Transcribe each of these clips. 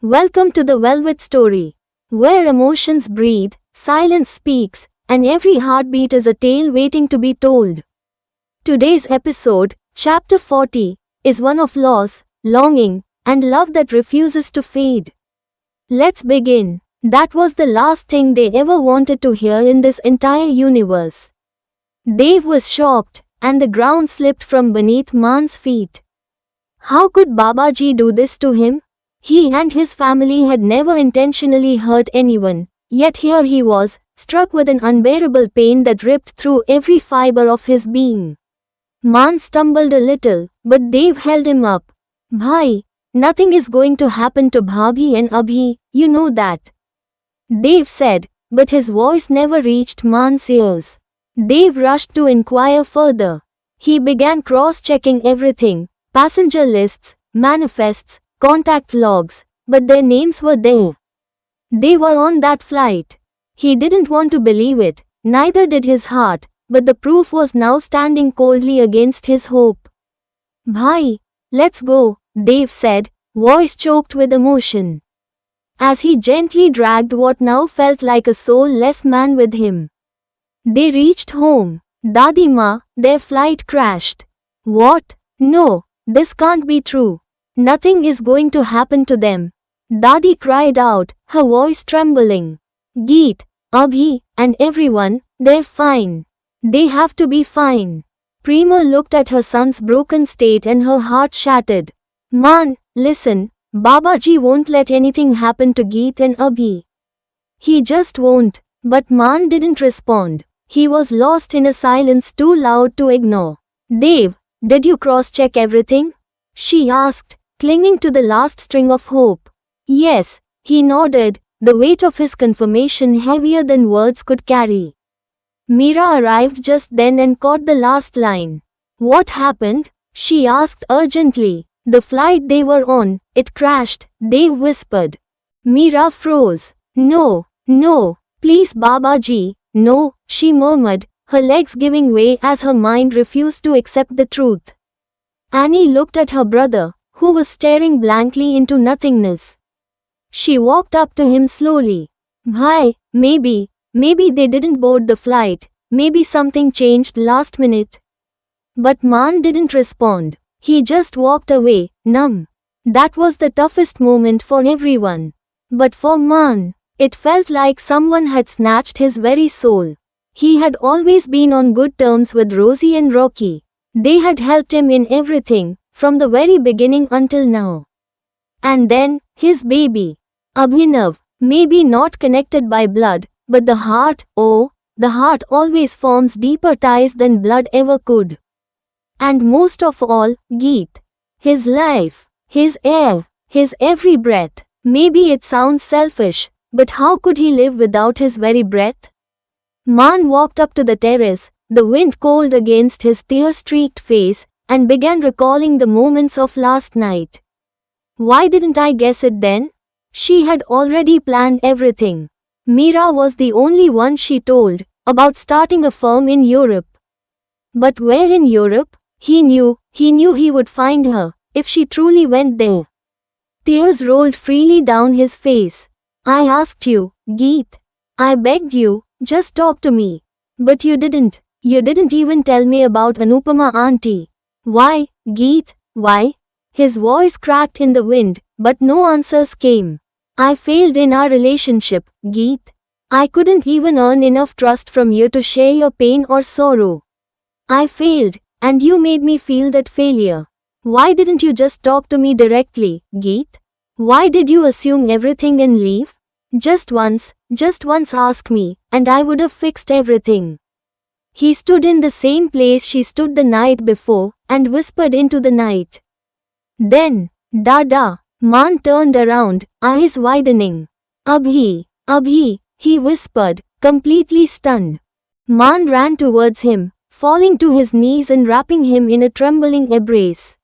Welcome to the Velvet Story, where emotions breathe, silence speaks, and every heartbeat is a tale waiting to be told. Today's episode, Chapter 40, is one of loss, longing, and love that refuses to fade. Let's begin. That was the last thing they ever wanted to hear in this entire universe. Dave was shocked, and the ground slipped from beneath Man's feet. How could Babaji do this to him? He and his family had never intentionally hurt anyone, yet here he was, struck with an unbearable pain that ripped through every fiber of his being. Man stumbled a little, but Dave held him up. Bhai, nothing is going to happen to Bhabhi and Abhi, you know that. Dave said, but his voice never reached Man's ears. Dave rushed to inquire further. He began cross-checking everything, passenger lists, manifests, contact logs, but their names were there. They were on that flight. He didn't want to believe it, neither did his heart, but the proof was now standing coldly against his hope. Bhai, let's go, Dave said, voice choked with emotion. As he gently dragged what now felt like a soulless man with him. They reached home. Dadi Ma, their flight crashed. What? No, this can't be true. Nothing is going to happen to them. Dadi cried out, her voice trembling. Geet, Abhi, and everyone, they're fine. They have to be fine. Prema looked at her son's broken state and her heart shattered. Man, listen, Babaji won't let anything happen to Geet and Abhi. He just won't. But Man didn't respond. He was lost in a silence too loud to ignore. Dave, did you cross-check everything? She asked, clinging to the last string of hope. Yes, he nodded, the weight of his confirmation heavier than words could carry. Meera arrived just then and caught the last line. What happened? She asked urgently. The flight they were on, it crashed, Dave whispered. Meera froze. No, please Babaji, no, she murmured, her legs giving way as her mind refused to accept the truth. Annie looked at her brother, who was staring blankly into nothingness. She walked up to him slowly. Bhai, maybe they didn't board the flight, maybe something changed last minute. But Man didn't respond. He just walked away, numb. That was the toughest moment for everyone. But for Man, it felt like someone had snatched his very soul. He had always been on good terms with Rosie and Rocky. They had helped him in everything, from the very beginning until now. And then, his baby, Abhinav, maybe not connected by blood, but the heart, oh, the heart always forms deeper ties than blood ever could. And most of all, Geet. His life, his air, his every breath. Maybe it sounds selfish, but how could he live without his very breath? Man walked up to the terrace, the wind cold against his tear-streaked face, and began recalling the moments of last night. Why didn't I guess it then? She had already planned everything. Meera was the only one she told, about starting a firm in Europe. But where in Europe? He knew he would find her, if she truly went there. Tears rolled freely down his face. I asked you, Geet. I begged you, just talk to me. But you didn't even tell me about Anupama auntie. Why, Geet, why? His voice cracked in the wind, but no answers came. I failed in our relationship, Geet. I couldn't even earn enough trust from you to share your pain or sorrow. I failed, and you made me feel that failure. Why didn't you just talk to me directly, Geet? Why did you assume everything and leave? Just once ask me, and I would have fixed everything. He stood in the same place she stood the night before, and whispered into the night. Then, Dada, Man turned around, eyes widening. Abhi, he whispered, completely stunned. Man ran towards him, falling to his knees and wrapping him in a trembling embrace.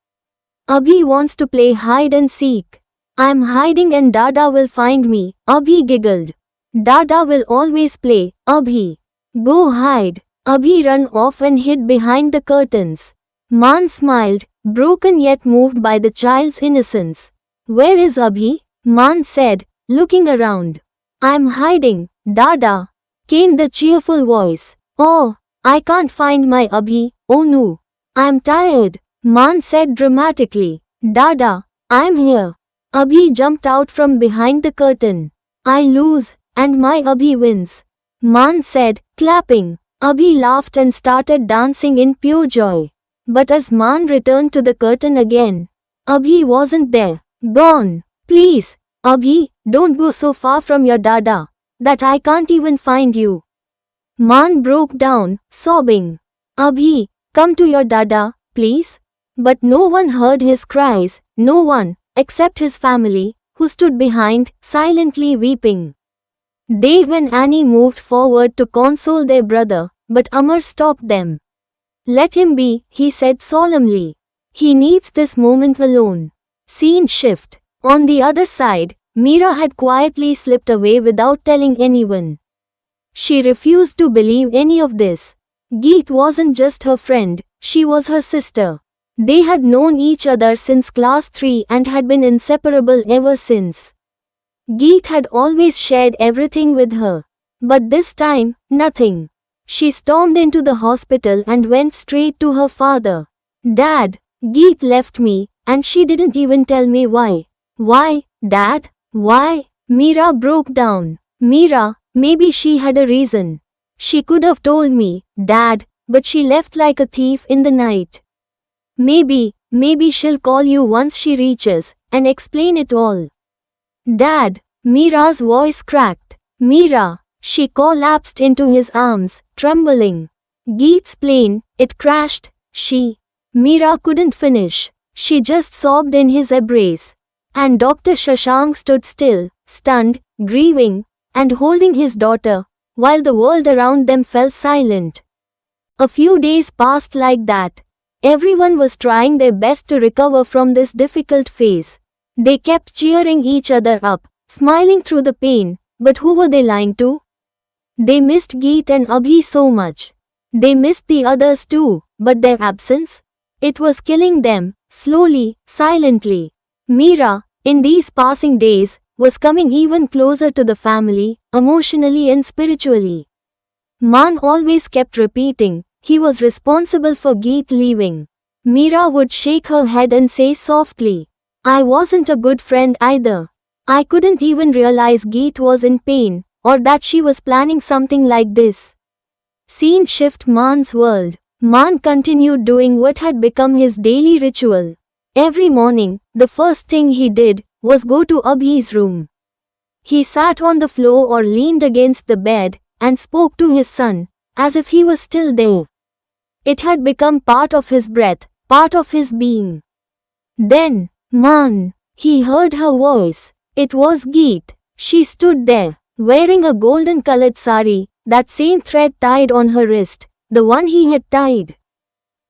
Abhi wants to play hide and seek. I'm hiding and Dada will find me, Abhi giggled. Dada will always play, Abhi. Go hide. Abhi ran off and hid behind the curtains. Man smiled, broken yet moved by the child's innocence. Where is Abhi? Man said, looking around. I'm hiding, Dada, came the cheerful voice. Oh, I can't find my Abhi, oh no. I'm tired, Man said dramatically. Dada, I'm here. Abhi jumped out from behind the curtain. I lose, and my Abhi wins. Man said, clapping. Abhi laughed and started dancing in pure joy. But as Man returned to the curtain again, Abhi wasn't there. Gone. Please, Abhi, don't go so far from your Dada, that I can't even find you. Man broke down, sobbing. Abhi, come to your Dada, please. But no one heard his cries, no one, except his family, who stood behind, silently weeping. Dave and Annie moved forward to console their brother, but Amar stopped them. Let him be, he said solemnly. He needs this moment alone. Scene shift. On the other side, Meera had quietly slipped away without telling anyone. She refused to believe any of this. Geet wasn't just her friend, she was her sister. They had known each other since class 3 and had been inseparable ever since. Geet had always shared everything with her. But this time, nothing. She stormed into the hospital and went straight to her father. Dad, Geet left me, and she didn't even tell me why. Why, Dad? Why? Meera broke down. Meera, maybe she had a reason. She could have told me, Dad, but she left like a thief in the night. Maybe she'll call you once she reaches, and explain it all. Dad, Meera's voice cracked. Meera, she collapsed into his arms, trembling. Geet's plane, it crashed, Meera couldn't finish. She just sobbed in his embrace. And Dr. Shashank stood still, stunned, grieving, and holding his daughter, while the world around them fell silent. A few days passed like that. Everyone was trying their best to recover from this difficult phase. They kept cheering each other up, smiling through the pain, but who were they lying to? They missed Geet and Abhi so much. They missed the others too, but their absence? It was killing them, slowly, silently. Meera, in these passing days, was coming even closer to the family, emotionally and spiritually. Man always kept repeating, he was responsible for Geet leaving. Meera would shake her head and say softly, I wasn't a good friend either. I couldn't even realize Geet was in pain, or that she was planning something like this. Scene shift. Man's world. Man continued doing what had become his daily ritual. Every morning, the first thing he did was go to Abhi's room. He sat on the floor or leaned against the bed and spoke to his son, as if he was still there. It had become part of his breath, part of his being. Then, Man, he heard her voice. It was Geet. She stood there, wearing a golden-colored sari, that same thread tied on her wrist, the one he had tied.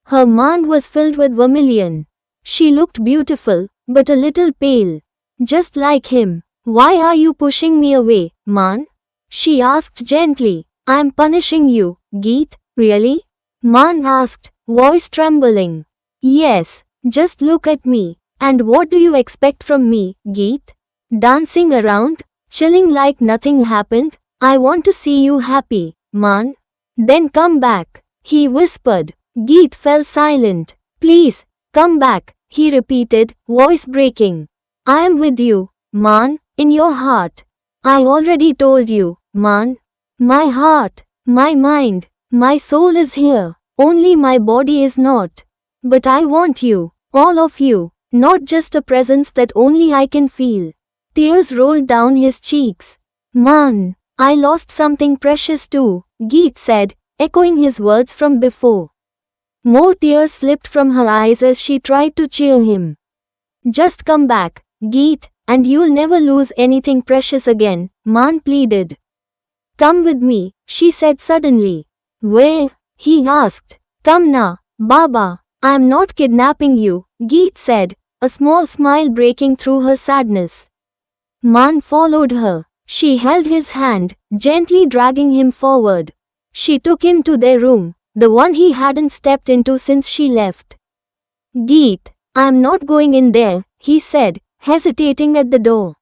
Her mind was filled with vermilion. She looked beautiful, but a little pale. Just like him. Why are you pushing me away, Man? She asked gently. I'm punishing you, Geet, really? Man asked, voice trembling. Yes, just look at me. And what do you expect from me, Geet? Dancing around? Chilling like nothing happened? I want to see you happy, Man. Then come back, he whispered. Geet fell silent. Please, come back, he repeated, voice breaking. I am with you, Man, in your heart. I already told you, Man. My heart, my mind, my soul is here. Only my body is not. But I want you, all of you, not just a presence that only I can feel. Tears rolled down his cheeks. Man, I lost something precious too, Geet said, echoing his words from before. More tears slipped from her eyes as she tried to cheer him. Just come back, Geet, and you'll never lose anything precious again, Man pleaded. Come with me, she said suddenly. Where? He asked. Come na, Baba, I'm not kidnapping you, Geet said, a small smile breaking through her sadness. Man followed her. She held his hand, gently dragging him forward. She took him to their room, the one he hadn't stepped into since she left. Geet, I'm not going in there, he said, hesitating at the door.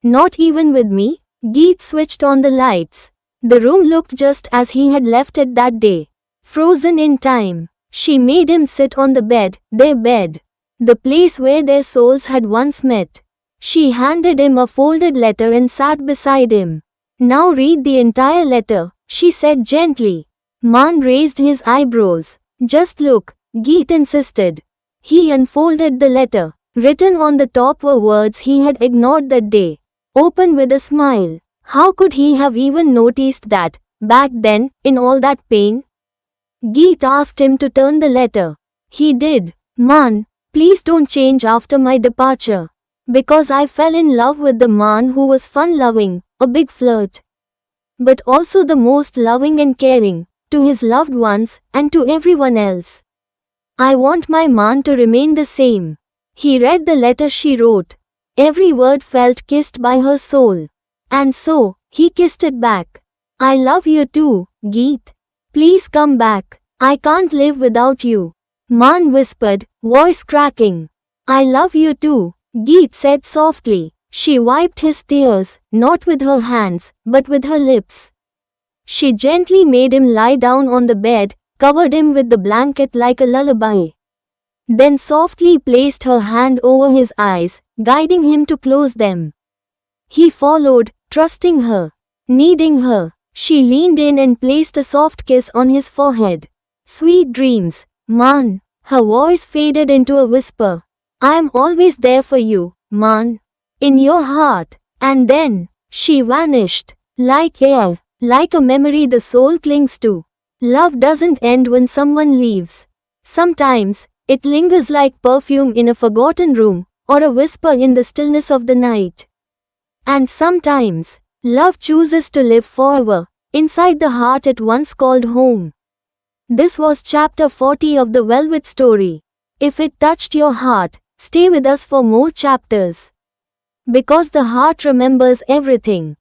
Not even with me? Geet switched on the lights. The room looked just as he had left it that day. Frozen in time. She made him sit on the bed, their bed. The place where their souls had once met. She handed him a folded letter and sat beside him. Now read the entire letter, she said gently. Maan raised his eyebrows. Just look, Geet insisted. He unfolded the letter. Written on the top were words he had ignored that day. Open with a smile. How could he have even noticed that, back then, in all that pain? Geet asked him to turn the letter. He did. Maan, please don't change after my departure. Because I fell in love with the man who was fun-loving, a big flirt. But also the most loving and caring, to his loved ones, and to everyone else. I want my man to remain the same. He read the letter she wrote. Every word felt kissed by her soul. And so, he kissed it back. I love you too, Geet. Please come back. I can't live without you. Maan whispered, voice cracking. I love you too, Geet said softly. She wiped his tears, not with her hands, but with her lips. She gently made him lie down on the bed, covered him with the blanket like a lullaby. Then softly placed her hand over his eyes, guiding him to close them. He followed, trusting her, needing her. She leaned in and placed a soft kiss on his forehead. Sweet dreams, Maan. Her voice faded into a whisper. I am always there for you, Maan. In your heart. And then, she vanished. Like air, like a memory the soul clings to. Love doesn't end when someone leaves. Sometimes, it lingers like perfume in a forgotten room, or a whisper in the stillness of the night. And sometimes, love chooses to live forever, inside the heart it once called home. This was chapter 40 of the Velvet Story. If it touched your heart, stay with us for more chapters. Because the heart remembers everything.